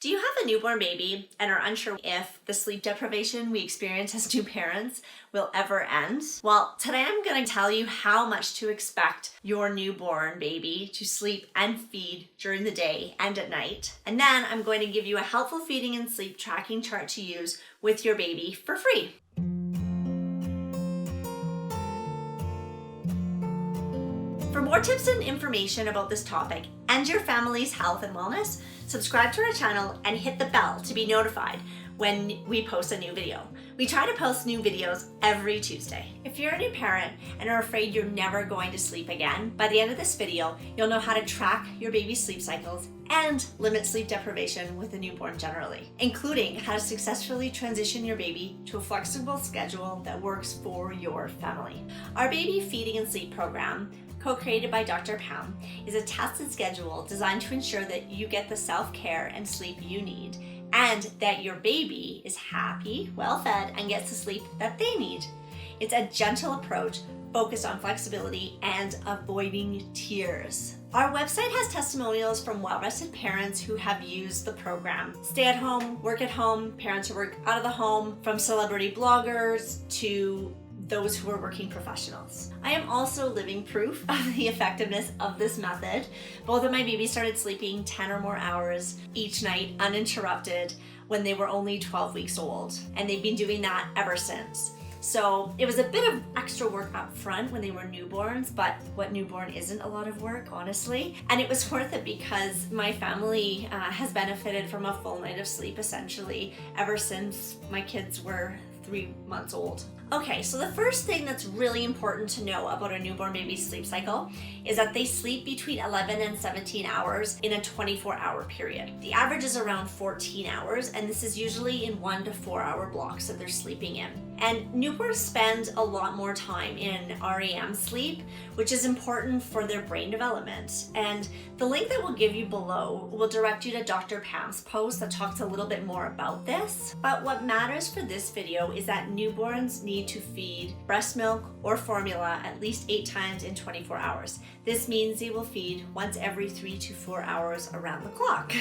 Do you have a newborn baby and are unsure if the sleep deprivation we experience as new parents will ever end? Well, today I'm going to tell you how much to expect your newborn baby to sleep and feed during the day and at night. And then I'm going to give you a helpful feeding and sleep tracking chart to use with your baby for free. For more tips and information about this topic and your family's health and wellness, subscribe to our channel and hit the bell to be notified when we post a new video. We try to post new videos every Tuesday. If you're a new parent and are afraid you're never going to sleep again, by the end of this video, you'll know how to track your baby's sleep cycles and limit sleep deprivation with a newborn generally, including how to successfully transition your baby to a flexible schedule that works for your family. Our baby feeding and sleep program, co-created by Dr. Pam, is a tested schedule designed to ensure that you get the self-care and sleep you need, and that your baby is happy, well-fed, and gets the sleep that they need. It's a gentle approach focused on flexibility and avoiding tears. Our website has testimonials from well-rested parents who have used the program. Stay at home, work at home, parents who work out of the home, from celebrity bloggers to those who are working professionals. I am also living proof of the effectiveness of this method. Both of my babies started sleeping 10 or more hours each night uninterrupted when they were only 12 weeks old, and they've been doing that ever since. So it was a bit of extra work up front when they were newborns, but what newborn isn't a lot of work, honestly. And it was worth it because my family has benefited from a full night of sleep essentially ever since my kids were 3 months old. Okay, so the first thing that's really important to know about a newborn baby's sleep cycle is that they sleep between 11 and 17 hours in a 24-hour period. The average is around 14 hours, and this is usually in 1 to 4 hour blocks that they're sleeping in. And newborns spend a lot more time in REM sleep, which is important for their brain development. And the link that we'll give you below will direct you to Dr. Pam's post that talks a little bit more about this. But what matters for this video is that newborns need to feed breast milk or formula at least 8 times in 24 hours. This means they will feed once every 3 to 4 hours around the clock.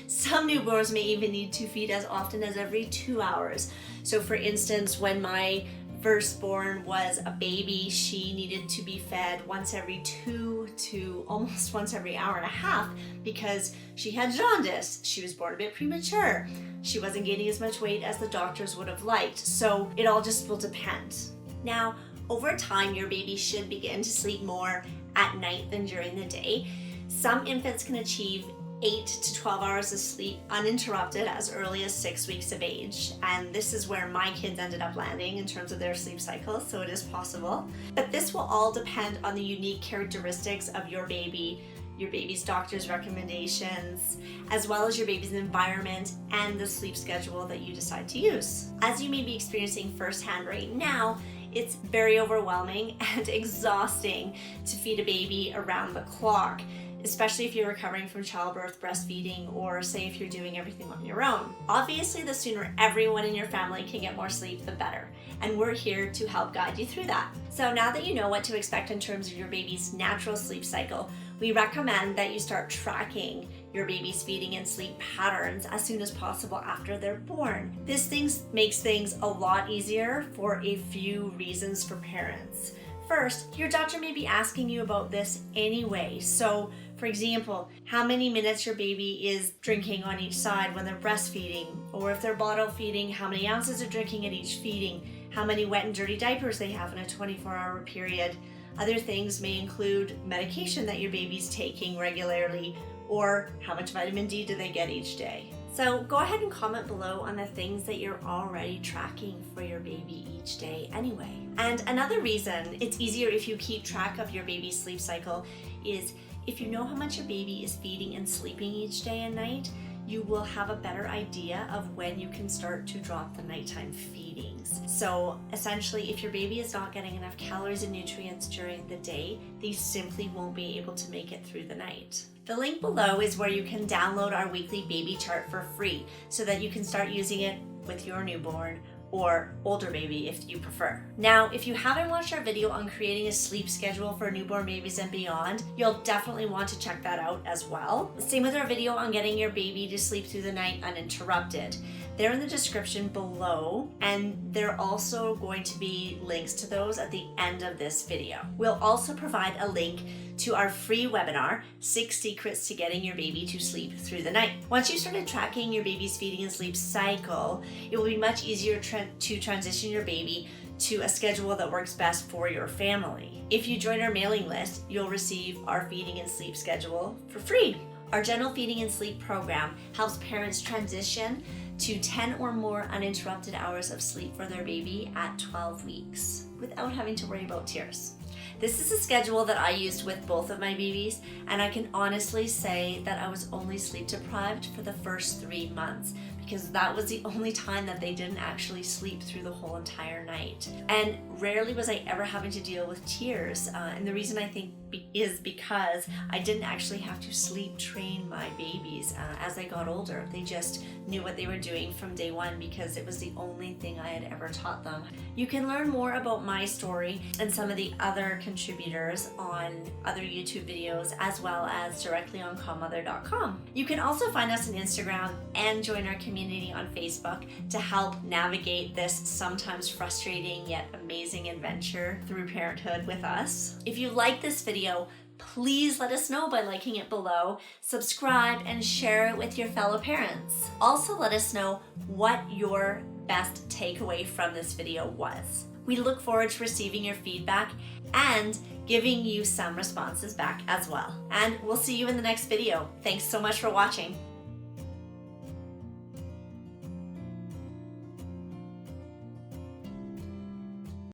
Some newborns may even need to feed as often as every 2 hours. So for instance, when my firstborn was a baby, she needed to be fed once every 2 to almost once every hour and a half because she had jaundice. She was born a bit premature. She wasn't gaining as much weight as the doctors would have liked. So it all just will depend. Now, over time, your baby should begin to sleep more at night than during the day. Some infants can achieve 8 to 12 hours of sleep uninterrupted as early as 6 weeks of age. And this is where my kids ended up landing in terms of their sleep cycles, so it is possible. But this will all depend on the unique characteristics of your baby's doctor's recommendations, as well as your baby's environment and the sleep schedule that you decide to use. As you may be experiencing firsthand right now, it's very overwhelming and exhausting to feed a baby around the clock, especially if you're recovering from childbirth, breastfeeding, or say if you're doing everything on your own. Obviously, the sooner everyone in your family can get more sleep, the better. And we're here to help guide you through that. So now that you know what to expect in terms of your baby's natural sleep cycle, we recommend that you start tracking your baby's feeding and sleep patterns as soon as possible after they're born. This makes things a lot easier for a few reasons for parents. First, your doctor may be asking you about this anyway. So, for example, how many minutes your baby is drinking on each side when they're breastfeeding, or if they're bottle feeding, how many ounces they're drinking at each feeding, how many wet and dirty diapers they have in a 24-hour period. Other things may include medication that your baby's taking regularly, or how much vitamin D do they get each day. So go ahead and comment below on the things that you're already tracking for your baby each day anyway. And another reason it's easier if you keep track of your baby's sleep cycle is if you know how much your baby is feeding and sleeping each day and night, you will have a better idea of when you can start to drop the nighttime feedings. So essentially, if your baby is not getting enough calories and nutrients during the day, they simply won't be able to make it through the night. The link below is where you can download our weekly baby chart for free so that you can start using it with your newborn or older baby if you prefer. Now, if you haven't watched our video on creating a sleep schedule for newborn babies and beyond, you'll definitely want to check that out as well. Same with our video on getting your baby to sleep through the night uninterrupted. They're in the description below, and there are also going to be links to those at the end of this video. We'll also provide a link to our free webinar, 6 Secrets to Getting Your Baby to Sleep Through the Night. Once you started tracking your baby's feeding and sleep cycle, it will be much easier to transition your baby to a schedule that works best for your family. If you join our mailing list, you'll receive our feeding and sleep schedule for free. Our general feeding and sleep program helps parents transition to 10 or more uninterrupted hours of sleep for their baby at 12 weeks without having to worry about tears. This is a schedule that I used with both of my babies, and I can honestly say that I was only sleep deprived for the first 3 months because that was the only time that they didn't actually sleep through the whole entire night. And rarely was I ever having to deal with tears. And the reason I think is because I didn't actually have to sleep train my babies as they got older. They just knew what they were doing from day one because it was the only thing I had ever taught them. You can learn more about my story and some of the other contributors on other YouTube videos, as well as directly on calmmother.com. You can also find us on Instagram and join our community on Facebook to help navigate this sometimes frustrating yet amazing adventure through parenthood with us. If you like this video, please let us know by liking it below, subscribe, and share it with your fellow parents. Also, let us know what your best takeaway from this video was. We look forward to receiving your feedback and giving you some responses back as well. And we'll see you in the next video. Thanks so much for watching.